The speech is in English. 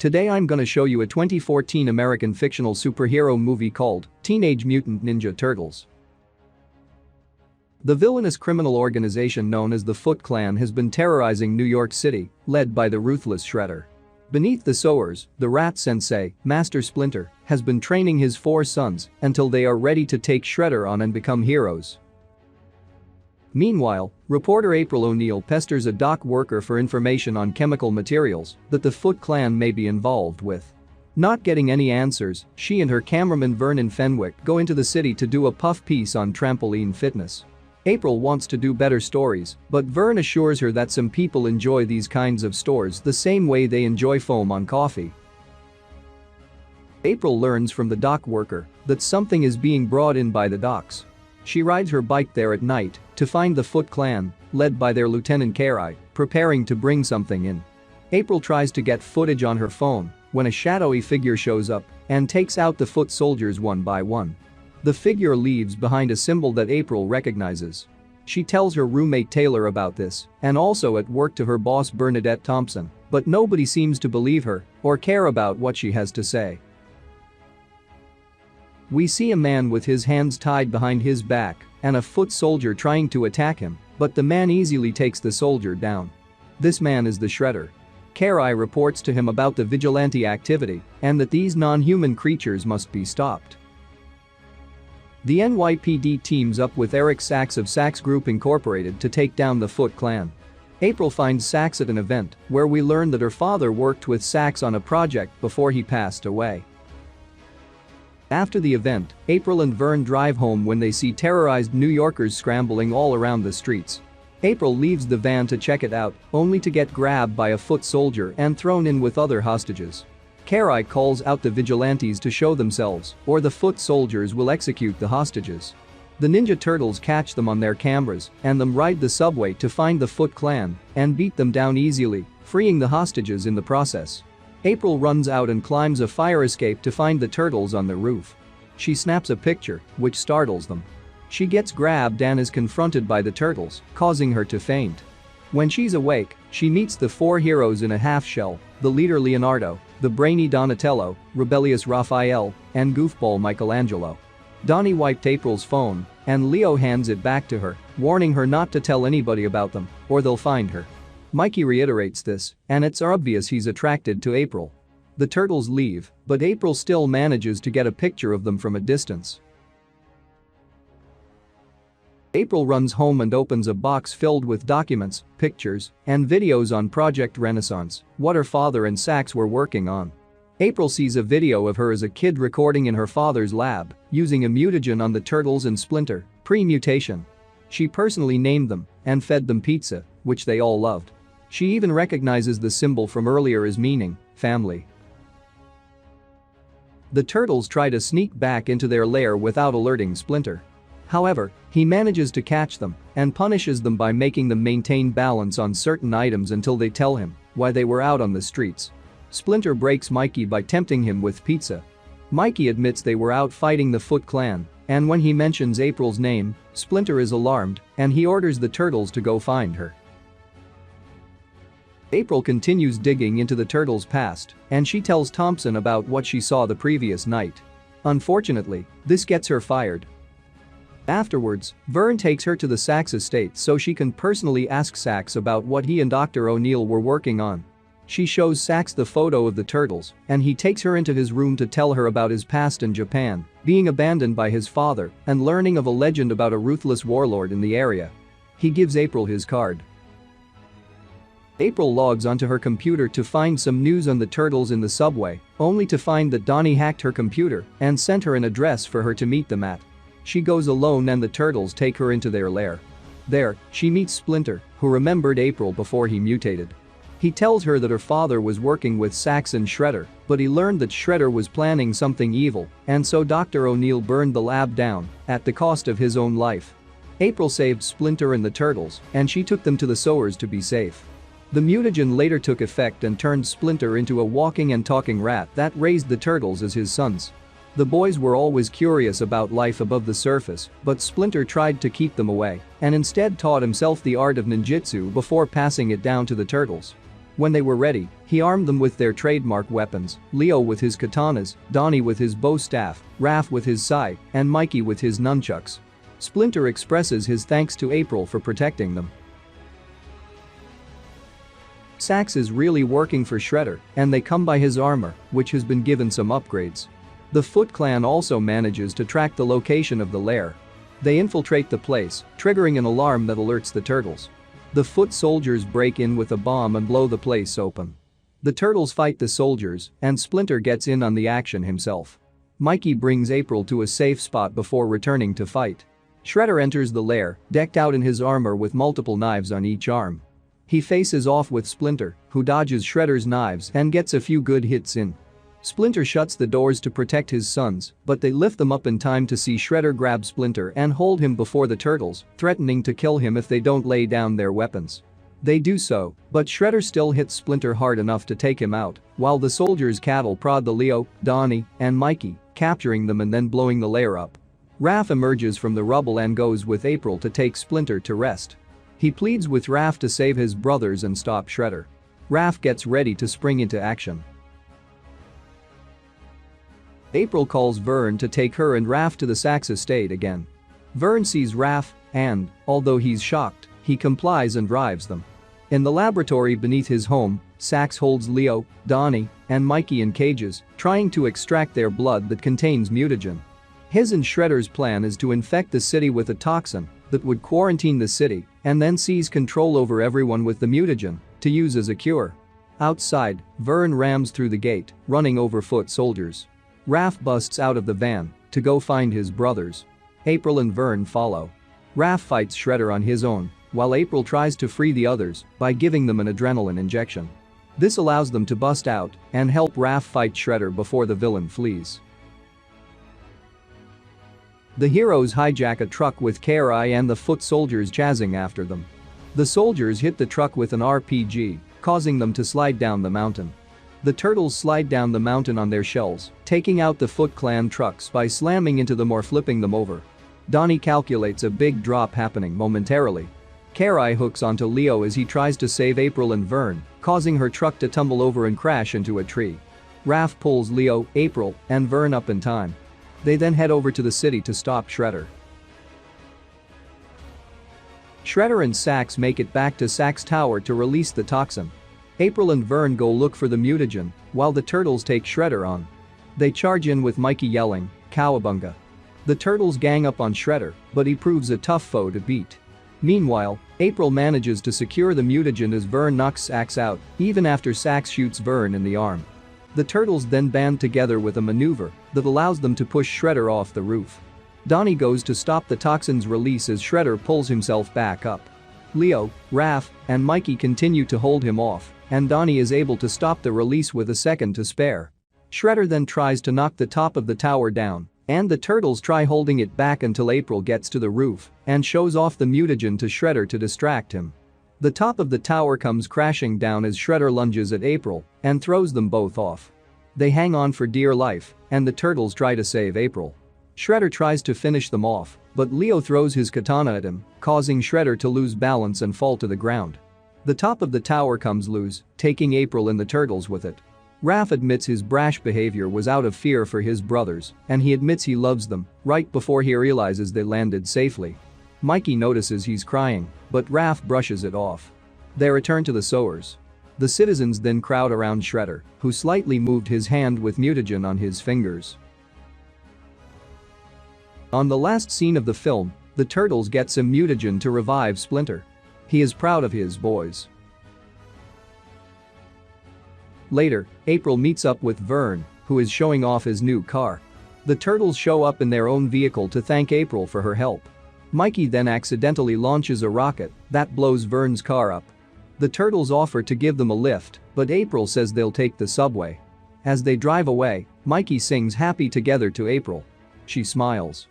Today I'm gonna show you a 2014 American fictional superhero movie called Teenage Mutant Ninja Turtles. The villainous criminal organization known as the Foot Clan has been terrorizing New York City, led by the ruthless Shredder. Beneath the sewers, the rat sensei, Master Splinter, has been training his 4 sons until they are ready to take Shredder on and become heroes. Meanwhile, reporter April O'Neil pesters a dock worker for information on chemical materials that the Foot Clan may be involved with. Not getting any answers, she and her cameraman Vernon Fenwick go into the city to do a puff piece on trampoline fitness. April wants to do better stories, but Vern assures her that some people enjoy these kinds of stores the same way they enjoy foam on coffee. April learns from the dock worker that something is being brought in by the docks. She rides her bike there at night to find the Foot Clan, led by their Lieutenant Karai, preparing to bring something in. April tries to get footage on her phone when a shadowy figure shows up and takes out the foot soldiers one by one. The figure leaves behind a symbol that April recognizes. She tells her roommate Taylor about this and also at work to her boss Bernadette Thompson, but nobody seems to believe her or care about what she has to say. We see a man with his hands tied behind his back and a foot soldier trying to attack him, but the man easily takes the soldier down. This man is the Shredder. Karai reports to him about the vigilante activity and that these non-human creatures must be stopped. The NYPD teams up with Eric Sachs of Sachs Group Incorporated to take down the Foot Clan. April finds Sachs at an event where we learn that her father worked with Sachs on a project before he passed away. After the event, April and Vern drive home when they see terrorized New Yorkers scrambling all around the streets. April leaves the van to check it out, only to get grabbed by a foot soldier and thrown in with other hostages. Karai calls out the vigilantes to show themselves, or the foot soldiers will execute the hostages. The Ninja Turtles catch them on their cameras and them ride the subway to find the Foot Clan and beat them down easily, freeing the hostages in the process. April runs out and climbs a fire escape to find the turtles on the roof. She snaps a picture, which startles them. She gets grabbed and is confronted by the turtles, causing her to faint. When she's awake, she meets the 4 heroes in a half-shell, the leader Leonardo, the brainy Donatello, rebellious Raphael, and goofball Michelangelo. Donnie wiped April's phone, and Leo hands it back to her, warning her not to tell anybody about them, or they'll find her. Mikey reiterates this, and it's obvious he's attracted to April. The turtles leave, but April still manages to get a picture of them from a distance. April runs home and opens a box filled with documents, pictures, and videos on Project Renaissance, what her father and Sachs were working on. April sees a video of her as a kid recording in her father's lab, using a mutagen on the turtles and Splinter, pre-mutation. She personally named them and fed them pizza, which they all loved. She even recognizes the symbol from earlier as meaning family. The turtles try to sneak back into their lair without alerting Splinter. However, he manages to catch them and punishes them by making them maintain balance on certain items until they tell him why they were out on the streets. Splinter breaks Mikey by tempting him with pizza. Mikey admits they were out fighting the Foot Clan, and when he mentions April's name, Splinter is alarmed and he orders the turtles to go find her. April continues digging into the turtles' past and she tells Thompson about what she saw the previous night. Unfortunately, this gets her fired. Afterwards, Vern takes her to the Sachs estate so she can personally ask Sachs about what he and Dr. O'Neil were working on. She shows Sachs the photo of the turtles and he takes her into his room to tell her about his past in Japan, being abandoned by his father and learning of a legend about a ruthless warlord in the area. He gives April his card. April logs onto her computer to find some news on the turtles in the subway, only to find that Donnie hacked her computer and sent her an address for her to meet them at. She goes alone and the turtles take her into their lair. There, she meets Splinter, who remembered April before he mutated. He tells her that her father was working with Sachs and Shredder, but he learned that Shredder was planning something evil, and so Dr. O'Neil burned the lab down at the cost of his own life. April saved Splinter and the turtles, and she took them to the sewers to be safe. The mutagen later took effect and turned Splinter into a walking and talking rat that raised the turtles as his sons. The boys were always curious about life above the surface, but Splinter tried to keep them away and instead taught himself the art of ninjutsu before passing it down to the turtles. When they were ready, he armed them with their trademark weapons, Leo with his katanas, Donnie with his bow staff, Raph with his sai, and Mikey with his nunchucks. Splinter expresses his thanks to April for protecting them. Sax is really working for Shredder, and they come by his armor, which has been given some upgrades. The Foot Clan also manages to track the location of the lair. They infiltrate the place, triggering an alarm that alerts the turtles. The foot soldiers break in with a bomb and blow the place open. The turtles fight the soldiers, and Splinter gets in on the action himself. Mikey brings April to a safe spot before returning to fight. Shredder enters the lair, decked out in his armor with multiple knives on each arm. He faces off with Splinter, who dodges Shredder's knives and gets a few good hits in. Splinter shuts the doors to protect his sons, but they lift them up in time to see Shredder grab Splinter and hold him before the turtles, threatening to kill him if they don't lay down their weapons. They do so, but Shredder still hits Splinter hard enough to take him out, while the soldiers cattle prod the Leo, Donnie, and Mikey, capturing them and then blowing the lair up. Raph emerges from the rubble and goes with April to take Splinter to rest. He pleads with Raph to save his brothers and stop Shredder. Raph gets ready to spring into action. April calls Vern to take her and Raph to the Sax estate again. Vern sees Raph and, although he's shocked, he complies and drives them. In the laboratory beneath his home, Sax holds Leo, Donnie, and Mikey in cages, trying to extract their blood that contains mutagen. His and Shredder's plan is to infect the city with a toxin that would quarantine the city and then seize control over everyone with the mutagen to use as a cure. Outside, Vern rams through the gate, running over foot soldiers. Raph busts out of the van to go find his brothers. April and Vern follow. Raph fights Shredder on his own, while April tries to free the others by giving them an adrenaline injection. This allows them to bust out and help Raph fight Shredder before the villain flees. The heroes hijack a truck with Kari and the foot soldiers chasing after them. The soldiers hit the truck with an RPG, causing them to slide down the mountain. The turtles slide down the mountain on their shells, taking out the Foot Clan trucks by slamming into them or flipping them over. Donnie calculates a big drop happening momentarily. Kari hooks onto Leo as he tries to save April and Vern, causing her truck to tumble over and crash into a tree. Raph pulls Leo, April, and Vern up in time. They then head over to the city to stop Shredder. Shredder and Sax make it back to Sax Tower to release the toxin. April and Vern go look for the mutagen, while the turtles take Shredder on. They charge in with Mikey yelling, "Cowabunga." The turtles gang up on Shredder, but he proves a tough foe to beat. Meanwhile, April manages to secure the mutagen as Vern knocks Sax out, even after Sax shoots Vern in the arm. The turtles then band together with a maneuver that allows them to push Shredder off the roof. Donnie goes to stop the toxin's release as Shredder pulls himself back up. Leo, Raph, and Mikey continue to hold him off, and Donnie is able to stop the release with a second to spare. Shredder then tries to knock the top of the tower down, and the turtles try holding it back until April gets to the roof and shows off the mutagen to Shredder to distract him. The top of the tower comes crashing down as Shredder lunges at April and throws them both off. They hang on for dear life, and the turtles try to save April. Shredder tries to finish them off, but Leo throws his katana at him, causing Shredder to lose balance and fall to the ground. The top of the tower comes loose, taking April and the turtles with it. Raph admits his brash behavior was out of fear for his brothers, and he admits he loves them, right before he realizes they landed safely. Mikey notices he's crying, but Raph brushes it off. They return to the sewers. The citizens then crowd around Shredder, who slightly moved his hand with mutagen on his fingers. On the last scene of the film, the turtles get some mutagen to revive Splinter. He is proud of his boys. Later, April meets up with Vern, who is showing off his new car. The turtles show up in their own vehicle to thank April for her help. Mikey then accidentally launches a rocket that blows Vern's car up. The turtles offer to give them a lift, but April says they'll take the subway. As they drive away, Mikey sings "Happy Together" to April. She smiles.